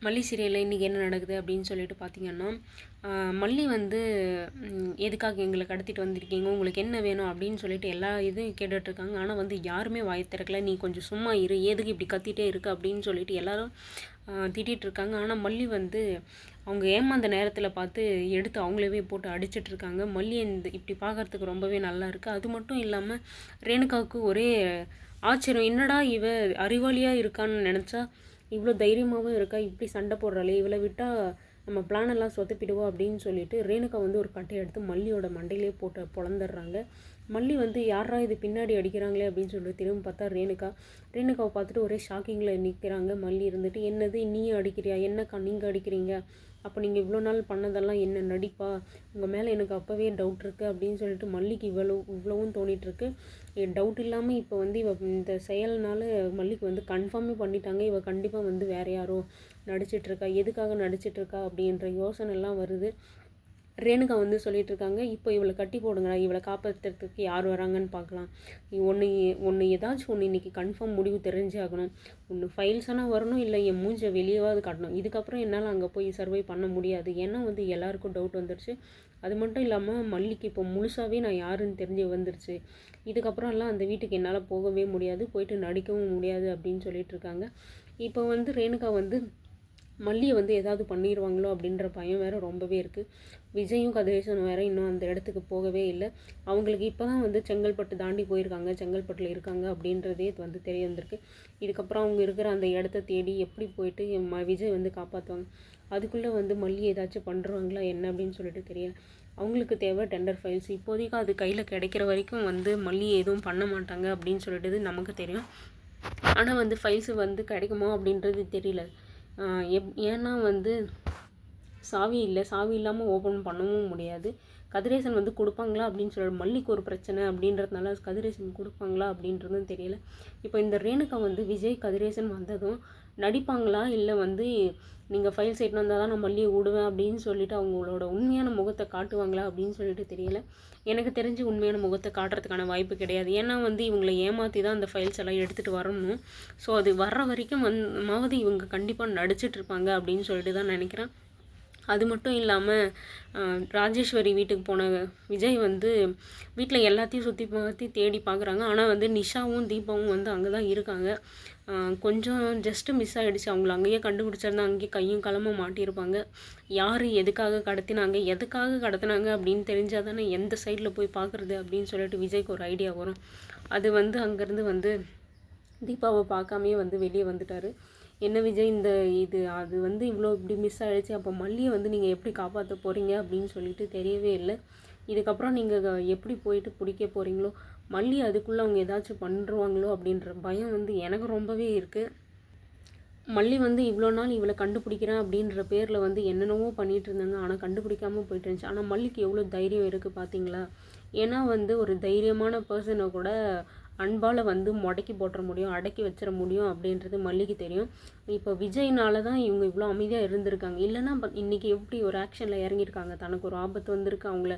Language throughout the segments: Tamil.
மல்லி சீரியலில் இன்றைக்கி என்ன நடக்குது அப்படின்னு சொல்லிட்டு பார்த்தீங்கன்னா, மல்லி வந்து எதுக்காக எங்களை கடத்திட்டு வந்திருக்கீங்க, உங்களுக்கு என்ன வேணும் அப்படின்னு சொல்லிட்டு எல்லா இதையும் கேட்டுட்ருக்காங்க. ஆனால் வந்து யாருமே வாய் திறக்கல. நீ கொஞ்சம் சும்மா இரு, எதுக்கு இப்படி கத்திட்டே இருக்கு அப்படின்னு சொல்லிட்டு எல்லாரும் திட்டிகிட்ருக்காங்க. ஆனால் மல்லி வந்து அவங்க ஏமாந்த நேரத்தில் பார்த்து எடுத்து அவங்களவே போட்டு அடிச்சிட்ருக்காங்க. மல்லி இப்படி பார்க்குறதுக்கு ரொம்பவே நல்லா இருக்குது. அது மட்டும் இல்லாமல் ரேணுகாவுக்கு ஒரே ஆச்சரியம், என்னடா இவ அறிவாளியாக இருக்கான்னு நினச்சா இவ்வளோ தைரியமாகவும் இருக்கா, இப்படி சண்டை போடுறாளே, இவளை விட்டால் நம்ம பிளான் எல்லாம் சொதப்பிடுவோம் அப்படின்னு சொல்லிட்டு ரேணுகா வந்து ஒரு கட்டையை எடுத்து மல்லியோட மண்டையிலே போட்டு பொழந்துடுறாங்க. மல்லி வந்து யாரா இது பின்னாடி அடிக்கிறாங்களே அப்படின்னு சொல்லிட்டு திரும்ப பார்த்தா ரேணுகாவை பார்த்துட்டு ஒரே ஷாக்கிங்கில் நிற்கிறாங்க. மல்லி இருந்துட்டு, என்னது நீயும் அடிக்கிறியா, என்னக்கா நீங்கள் அடிக்கிறீங்க, அப்போ நீங்கள் இவ்வளோ நாள் பண்ணதெல்லாம் என்ன நடிப்பா, உங்கள் மேலே எனக்கு அப்போவே டவுட் இருக்குது அப்படின்னு சொல்லிட்டு மல்லிக்கு இவ்வளவும் தோணிகிட்ருக்கு. டவுட் இல்லாமல் இப்போ வந்து இந்த செயல்னால மல்லிக்கு வந்து கன்ஃபார்மே பண்ணிட்டாங்க, இவள் கண்டிப்பாக வந்து வேறு யாரோ நடிச்சிட்ருக்கா, எதுக்காக நடிச்சிட்ருக்கா அப்படின்ற யோசனைலாம் வருது. ரேணுகா வந்து சொல்லிட்டு இருக்காங்க, இப்போ இவளை கட்டி போடுங்களா, இவளை காப்பாற்றுறதுக்கு யார் வராங்கன்னு பார்க்கலாம், ஒன்று ஏதாச்சும் ஒன்று இன்றைக்கி கன்ஃபார்ம் முடிவு தெரிஞ்சே ஆகணும், ஒன்று ஃபைல்ஸானால் வரணும், இல்லை என் மூஞ்சை வெளியேவாது காட்டணும், இதுக்கப்புறம் என்னால் அங்கே போய் சர்வை பண்ண முடியாது, ஏன்னா வந்து எல்லாருக்கும் டவுட் வந்துடுச்சு. அது மட்டும் இல்லாமல் மல்லிக்கு இப்போ முழுசாகவே நான் யாருன்னு தெரிஞ்சு வந்துருச்சு, இதுக்கப்புறம்லாம் அந்த வீட்டுக்கு என்னால் போகவே முடியாது, போயிட்டு நடிக்கவும் முடியாது அப்படின்னு சொல்லிட்டு இருக்காங்க. இப்போ வந்து ரேணுகா வந்து மல்லியை வந்து ஏதாவது பண்ணிடுவாங்களோ அப்படின்ற பயம் வேறு ரொம்பவே இருக்குது. விஜயும் கதிரேசனும் வேறு இன்னும் அந்த இடத்துக்கு போகவே இல்லை. அவங்களுக்கு இப்போ தான் வந்து செங்கல்பட்டு தாண்டி போயிருக்காங்க, செங்கல்பட்டில் இருக்காங்க அப்படின்றதே வந்து தெரிய வந்திருக்கு. இதுக்கப்புறம் அவங்க இருக்கிற அந்த இடத்த தேடி எப்படி போயிட்டு விஜய் வந்து காப்பாற்றுவாங்க, அதுக்குள்ளே வந்து மல்லி ஏதாச்சும் பண்ணுறாங்களா என்ன அப்படின்னு சொல்லிட்டு தெரியல. அவங்களுக்கு தேவை டெண்டர் ஃபைல்ஸ், இப்போதைக்கு அது கையில் கிடைக்கிற வரைக்கும் வந்து மல்லி எதுவும் பண்ண மாட்டாங்க அப்படின்னு சொல்லிட்டு நமக்கு தெரியும். ஆனால் வந்து ஃபைல்ஸு வந்து கிடைக்குமோ அப்படின்றது தெரியல. ஏன்னா வந்து சாவி இல்லை, சாவி இல்லாமல் ஓப்பன் பண்ணவும் முடியாது. கதிரேசன் வந்து கொடுப்பாங்களா அப்படின்னு சொல்லி மல்லிக்கு ஒரு பிரச்சனை அப்படின்றதுனால கதிரேசன் கொடுப்பாங்களா அப்படின்றதும் தெரியல. இப்போ இந்த ரேணுகா வந்து விஜய் கதிரேசன் வந்ததும் நடிப்பாங்களா, இல்லை வந்து நீங்கள் ஃபைல்ஸ் எடுத்து வந்தால் தான் நான் மல்லியை விடுவேன் அப்படின்னு சொல்லிட்டு அவங்களோட உண்மையான முகத்தை காட்டுவாங்களா அப்படின்னு சொல்லிட்டு தெரியல. எனக்கு தெரிஞ்சு உண்மையான முகத்தை காட்டுறதுக்கான வாய்ப்பு கிடையாது. ஏன்னா வந்து இவங்களை ஏமாற்றி தான் அந்த ஃபைல்ஸ் எல்லாம் எடுத்துகிட்டு வரணும். ஸோ அது வர்ற வரைக்கும் மாவது இவங்க கண்டிப்பாக நடிச்சிட்ருப்பாங்க அப்படின்னு சொல்லிட்டு தான் நினைக்கிறேன். அது மட்டும் இல்லாமல் ராஜேஸ்வரி வீட்டுக்கு போன விஜய் வந்து வீட்டில் எல்லாத்தையும் சுற்றி பார்த்து தேடி பார்க்குறாங்க. ஆனால் வந்து நிஷாவும் தீபாவும் வந்து அங்கே தான் இருக்காங்க. கொஞ்சம் ஜஸ்ட்டு மிஸ் ஆகிடுச்சு, அவங்கள அங்கேயே கண்டுபிடிச்சிருந்தா அங்கேயே கையும் களமும் மாட்டியிருப்பாங்க. யார் எதுக்காக கடத்தினாங்க அப்படின்னு தெரிஞ்சால் தானே எந்த சைடில் போய் பார்க்குறது அப்படின்னு சொல்லிட்டு விஜய்க்கு ஒரு ஐடியா வரும். அது வந்து அங்கேருந்து வந்து தீபாவை பார்க்காமையே வந்து வெளியே வந்துட்டார். என்ன விஜய் அது வந்து இவ்வளோ இப்படி மிஸ் ஆகிடுச்சு, அப்போ மல்லியை வந்து நீங்கள் எப்படி காப்பாற்ற போகிறீங்க அப்படின்னு சொல்லிட்டு தெரியவே இல்லை. இதுக்கப்புறம் நீங்கள் எப்படி போயிட்டு பிடிக்க போகிறீங்களோ, மல்லி அதுக்குள்ளே அவங்க ஏதாச்சும் பண்ணுருவாங்களோ அப்படின்ற பயம் வந்து எனக்கு ரொம்பவே இருக்குது. மல்லி வந்து இவ்வளோ நாள் இவளை கண்டுபிடிக்கிறேன் அப்படின்ற பேரில் வந்து என்னென்னவோ பண்ணிகிட்டு இருந்தாங்க, ஆனால் கண்டுபிடிக்காமல் போயிட்டு இருந்துச்சு. ஆனால் மல்லிக்கு எவ்வளோ தைரியம் இருக்குது பார்த்தீங்களா. ஏன்னா வந்து ஒரு தைரியமான பர்சனை கூட அன்பால் வந்து முடக்கி போட்டுற முடியும், அடக்கி வச்சிட முடியும் அப்படின்றது மல்லிக்கு தெரியும். இப்போ விஜய்னால தான் இவங்க இவ்வளோ அமைதியாக இருந்திருக்காங்க. இல்லைன்னா இன்றைக்கி எப்படி ஒரு ஆக்ஷனில் இறங்கியிருக்காங்க, தனக்கு ஒரு ஆபத்து வந்திருக்கு, அவங்கள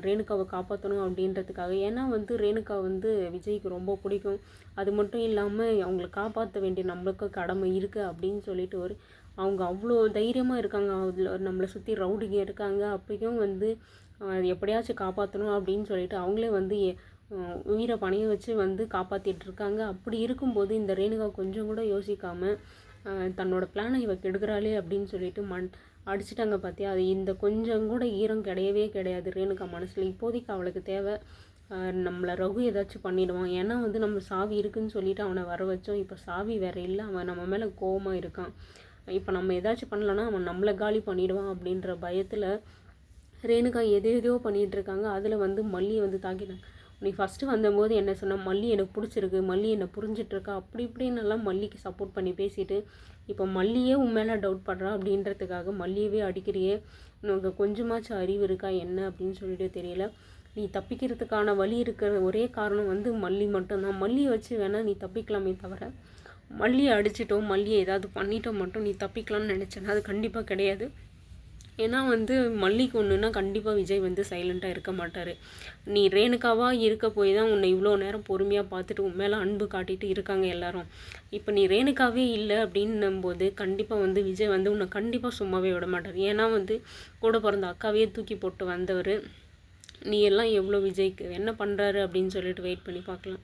ரேணுகாவை காப்பாற்றணும் அப்படின்றதுக்காக. ஏன்னா வந்து ரேணுகா வந்து விஜய்க்கு ரொம்ப பிடிக்கும். அது மட்டும் இல்லாமல் அவங்கள காப்பாற்ற வேண்டிய நம்மளுக்கு கடமை இருக்குது அப்படின்னு சொல்லிட்டு அவங்க அவ்வளோ தைரியமாக இருக்காங்க. அதில் நம்மளை சுற்றி ரவுடிங்க இருக்காங்க, அப்பயும் வந்து எப்படியாச்சும் காப்பாற்றணும் அப்படின்னு சொல்லிட்டு அவங்களே வந்து உயிரை பணைய வச்சு வந்து காப்பாற்றிட்டு இருக்காங்க. அப்படி இருக்கும்போது இந்த ரேணுகா கொஞ்சம் கூட யோசிக்காமல் தன்னோட பிளானை இவ கெடுக்கிறாளே அப்படின்னு சொல்லிட்டு அடிச்சிட்டாங்க பார்த்தியா. அது இந்த கொஞ்சம் கூட ஈரம் கிடையவே கிடையாது ரேணுகா மனசில். இப்போதைக்கு அவளுக்கு தேவை நம்மளை ரகு ஏதாச்சும் பண்ணிடுவான். ஏன்னா வந்து நம்ம சாவி இருக்குதுன்னு சொல்லிவிட்டு அவனை வர வச்சோம், இப்போ சாவி வேறு இல்லை, அவன் நம்ம மேலே கோபமாக இருக்கான். இப்போ நம்ம ஏதாச்சும் பண்ணலன்னா அவன் நம்மளை காலி பண்ணிடுவான் அப்படின்ற பயத்தில் ரேணுகா எதோ பண்ணிகிட்ருக்காங்க. அதில் வந்து மல்லியை வந்து தாக்கிட்டாங்க. நீ ஃபஸ்ட்டு வந்தபோது என்ன சொன்ன, மல்லி எனக்கு பிடிச்சிருக்கு, மல்லி என்னை புரிஞ்சிட்ருக்கா, அப்படி இப்படின்னெல்லாம் மல்லிக்கு சப்போர்ட் பண்ணி பேசிட்டு இப்போ மல்லியே உன் மேலே டவுட் பண்ணுறா அப்படின்றதுக்காக மல்லியவே அடிக்கிறியே, உனக்கு கொஞ்சமாச்சும் அறிவு இருக்கா என்ன அப்படின்னு சொல்லிட்டு தெரியல. நீ தப்பிக்கிறதுக்கான வழி இருக்கிற ஒரே காரணம் வந்து மல்லி மட்டும்தான். மல்லியை வச்சு வேணால் நீ தப்பிக்கலாமே தவிர மல்லியை அடிச்சிட்டோம், மல்லியை ஏதாவது பண்ணிட்டோம் மட்டும் நீ தப்பிக்கலாம்னு நினச்சேன்னா அது கண்டிப்பாக கிடையாது. ஏன்னா வந்து மல்லிக்கு ஒன்றுனா கண்டிப்பாக விஜய் வந்து சைலண்ட்டாக இருக்க மாட்டார். நீ ரேணுகாவாக இருக்க போய் தான் உன்னை இவ்வளோ நேரம் பொறுமையாக பார்த்துட்டு உன் மேலே அன்பு காட்டிட்டு இருக்காங்க எல்லாரும். இப்போ நீ ரேணுகாவே இல்லை அப்படின்னும்போது கண்டிப்பாக வந்து விஜய் வந்து உன்னை கண்டிப்பாக சும்மாவே விட மாட்டார். ஏன்னா வந்து கூட பிறந்த அக்காவையே தூக்கி போட்டு வந்தவர். நீ எல்லாம் எவ்வளோ விஜய்க்கு என்ன பண்ணுறாரு அப்படின்னு சொல்லிட்டு வெயிட் பண்ணி பார்க்கலாம்.